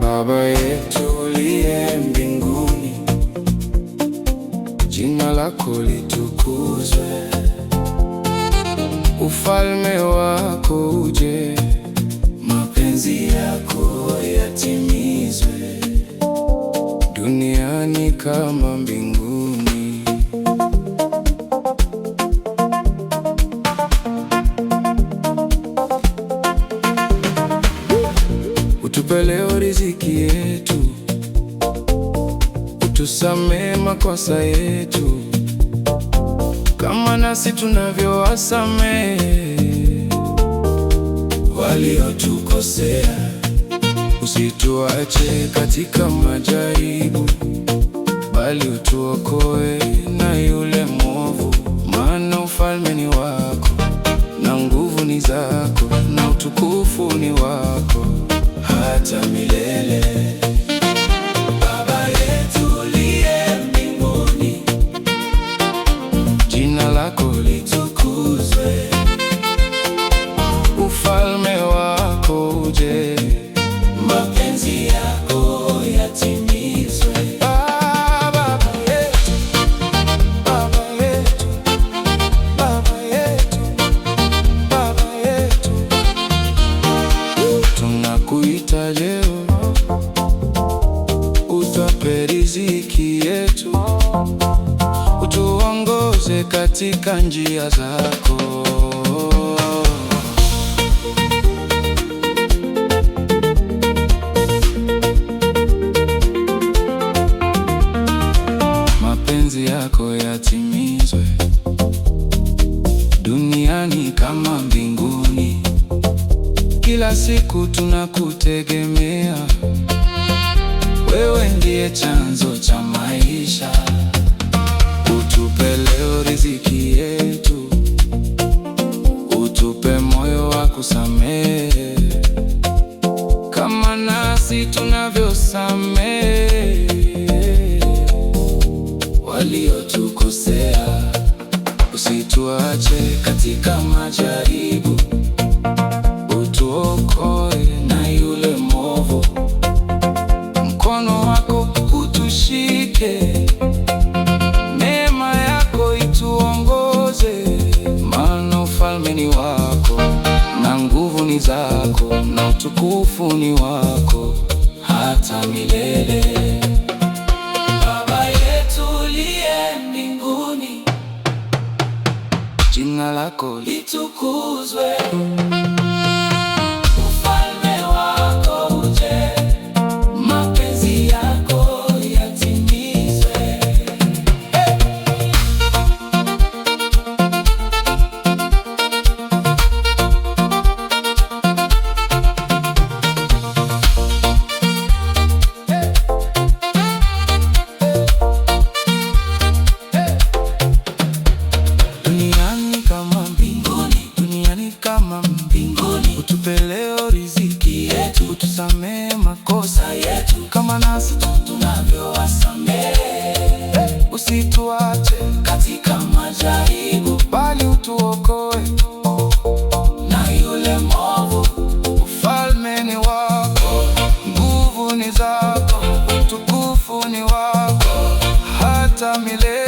Baba yetu uliye mbinguni, jina lako litukuzwe, ufalme wako uje, mapenzi yako yatimizwe, duniani kama mbinguni. Utupe leo riziki yetu, utusamee makosa yetu, kama nasi tunavyowasamehe waliotukosea. Usituache katika majaribu, bali utuokoe na yule mwovu. Maana ufalme ni wako, na nguvu ni zako, na utukufu ni wako hata milele. Baba yetu uliye mbinguni, jina lako litukuzwe, ufalme wako uje, mapenzi yako yatimizwe. Baba yetu, Baba yetu, Baba yetu, Baba yetu, tunakuita leo, utupe riziki yetu, utuongoze katika njia zako. Mapenzi yako yatimizwe, duniani kama mbinguni. Kila siku tunakutegemea, wewe ndiye chanzo cha maisha. Utupe leo riziki yetu, utupe moyo wa kusamehe, kama nasi tunavyosamehe waliotukosea. Usituache katika majaribu, utuokoe na yule mwovu. Mkono wako utushike, neema yako ituongoze. Maana ufalme ni wako, na nguvu ni zako, na utukufu ni wako hata milele. Baba yetu uliye mbinguni, jina lako litukuzwe, ufalme wako uje, mapenzi yako yatimizwe. Duniani kama mbinguni, duniani kama mbinguni. Utupe leo riziki yetu, utusamee makosa yetu, kama nasi tunavyowasamehe. Usituache katika majaribu, bali utuokoe na yule mwovu. Ufalme ni wako, nguvu ni zako, utukufu ni wako hata milele.